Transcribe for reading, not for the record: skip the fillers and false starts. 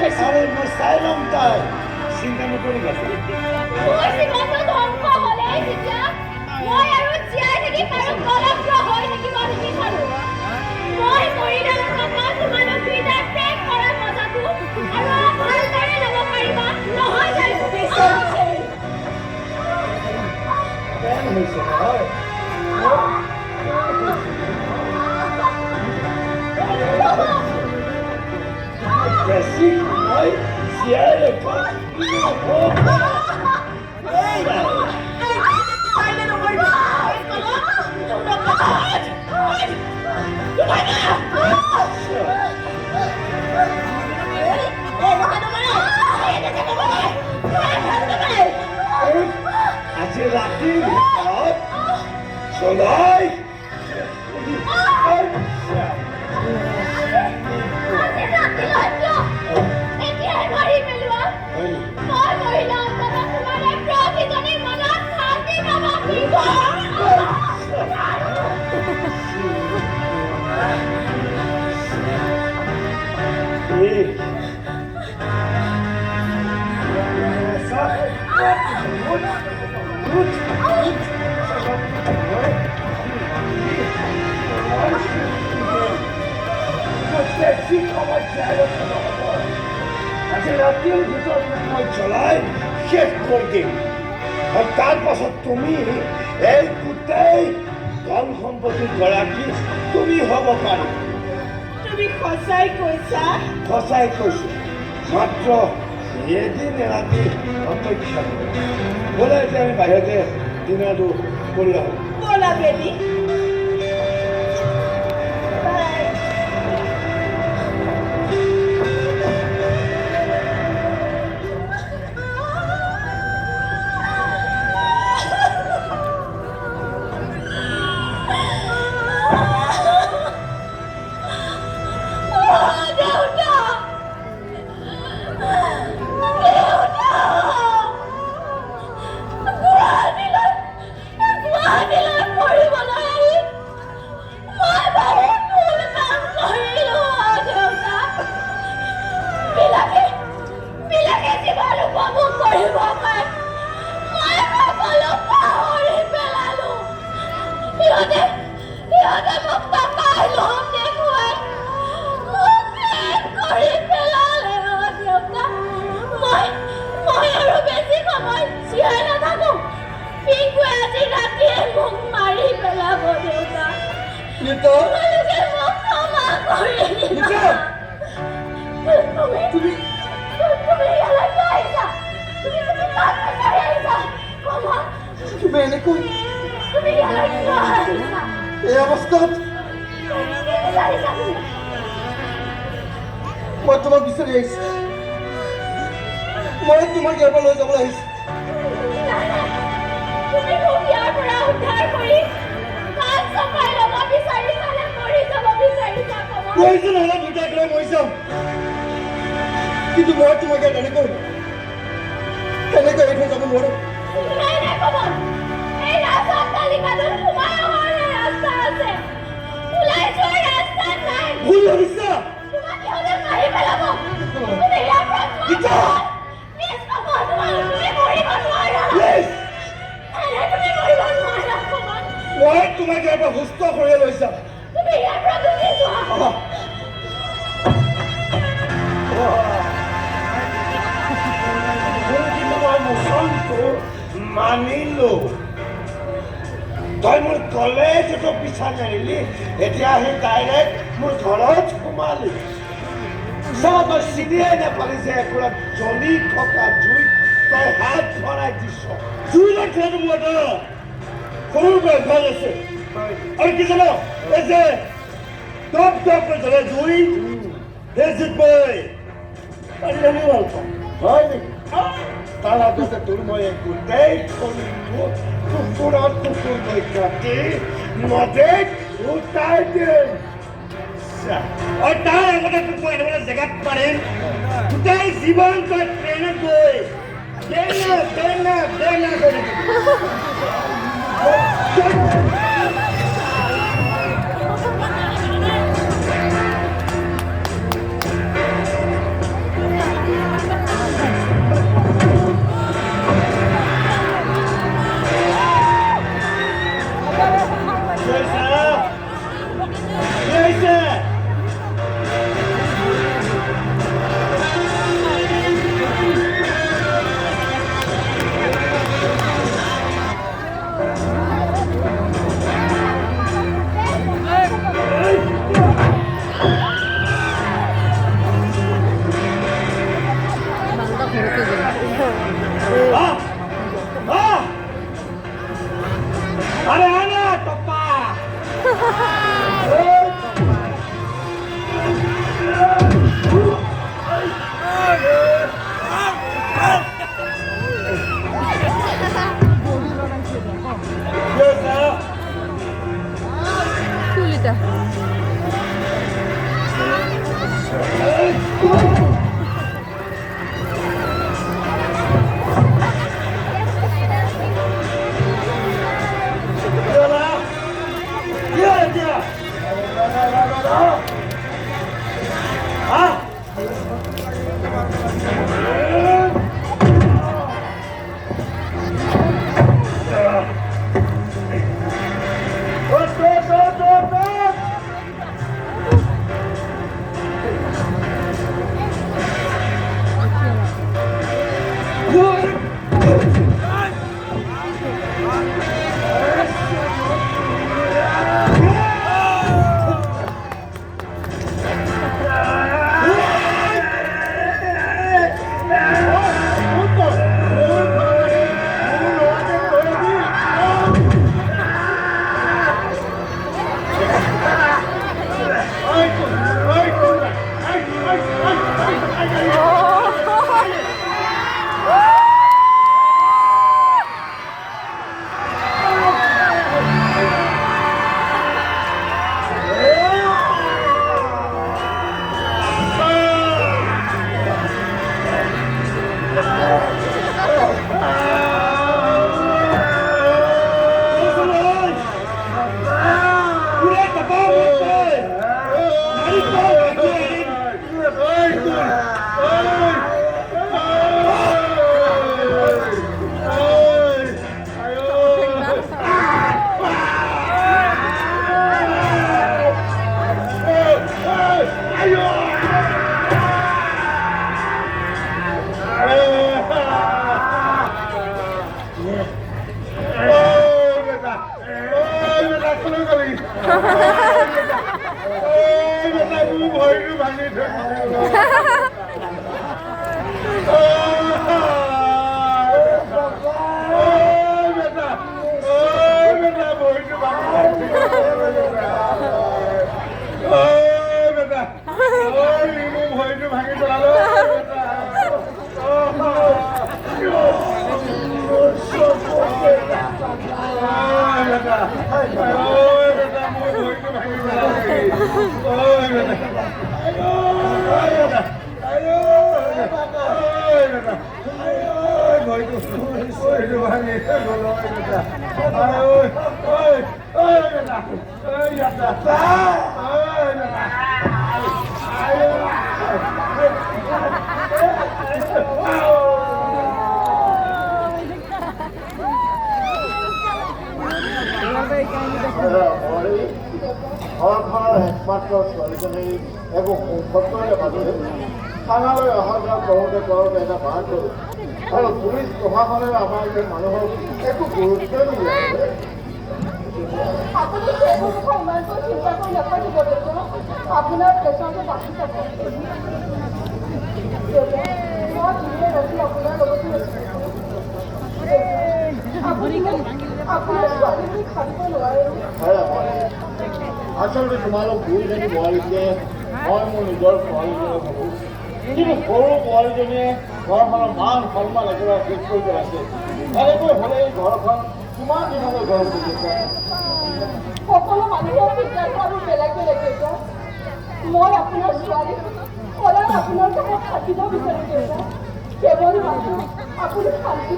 আৰে মই চাই ল'ম তাই চিন্তা নকৰিবা মোৰ জীৱনটো ধ্বংস হ'লে তেতিয়া মই আৰু জীয়াই থাকি কাৰো কলঙ্ক হৈ থাকিব নিবিচাৰোঁ মই মৰিলে থকা তোমালোক দুইটাই প্ৰেম কৰাৰ মজাটো আৰু ভালদৰে ল'ব পাৰিবা নহয় জানো প্ৰেম হৈছে নহয় বেছি সময় জীয়াই ৰখা আজি ৰাতিৰ ভিতৰত চলাই ৰাতিৰ ভিতৰত মই চলাই শেষ কৰি দিম আৰু তাৰ পাছত তুমি এই গোটেই ধন সম্পত্তিৰ গৰাকী তুমি হ'ব পাৰি তুমি সঁচাই কৈছা সঁচাই কৈছো মাত্ৰ এদিন ৰাতি অপেক্ষা বোলে এতিয়া আমি বাহিৰতে দিনটো কৰি আহোঁ ব'লা বেবী এই অৱস্থাত মই তোমাক বিচাৰি আহিছো মই তোমাক ইয়াৰ পৰা লৈ যাবলৈ আহিছো প্ৰয়োজন হ'লে দুটাক লৈ মই যাম কিন্তু মই তোমাক ইয়াত এনেকৈ এৰি থৈ যাব নোৱাৰো ভুল ভাবিছা মই তোমাক ইয়াৰ পৰা সুস্থ কৰি লৈ যাম মানিলো তই মোৰ কলেজতো পিছা নেৰিলি এতিয়া আহি ডাইৰেক্ট মোৰ ঘৰত সোমালি চাব তই চিনিয়াই নাপালি যে একুৰা জ্বলি থকা জুইত তই হাত ভৰাই দিছ জুই ৰখাটো মোৰ এটা সৰুৰ পৰা অভ্যাস আছে আৰু কি জানো এই যে টপ টপকৈ জ্বলে জুই সেই জুইত মই পানী ৰান্ধি ভাল পাওঁ হয় নেকি তাৰ আগতে তোৰ মই গোটেই শৰীৰটো কুকুৰত কুকুৰকৈ কাটি নদীত উটাই দিম আৰু তাৰ আগতে তোক মই এনেকুৱা জেগাত পাৰিম গোটেই জীৱন তই ট্ৰেইনত গৈ বেনা বেনা বেনা কৰি ঘৰখনৰ একমাত্ৰ ছোৱালীজনী একো সংকটৰে মাজতে থানালৈ অহা যোৱা কৰোঁতে কৰোঁতে এটা বাদ হ'ল আৰু পুলিচ প্ৰশাসনেও আমাৰ যে মানুহক একো গুৰুত্বই নিদিয়ে। আপুনি সেইবোৰ কথা ইমানকৈ চিন্তা কৰি নাথাকিব দেউতা। আপোনাৰ প্ৰেছাৰটো বাঢ়ি যাব। দেউতা, মই ধীৰে ৰাতি আপোনাৰ লগতো আছোঁ। আপোনাৰ ছোৱালীজনী খাবিব নোৱাৰে। আচলতে তোমালোক দুইজনী বোৱাৰীকে মই মোৰ নিজৰ ছোৱালীজনীয়ে ভাবোঁ, কিন্তু সৰু বোৱাৰীজনীয়ে ঘৰখনৰ মান সন্মান একেবাৰে শেষ কৰি পেলাইছে। এনেকৈ হ'লে এই ঘৰখন কিমান দিনলৈ ঘৰ কৰিছে? সকলো মানুহৰ চিন্তাটো আৰু বেলেগ বেলেগ দেউতা। মই আপোনাৰ ছোৱালী সদায় আপোনাৰ লগত থাকিব বিচাৰোঁ দেউতা। কেৱল মাত্ৰ আপুনি শান্তি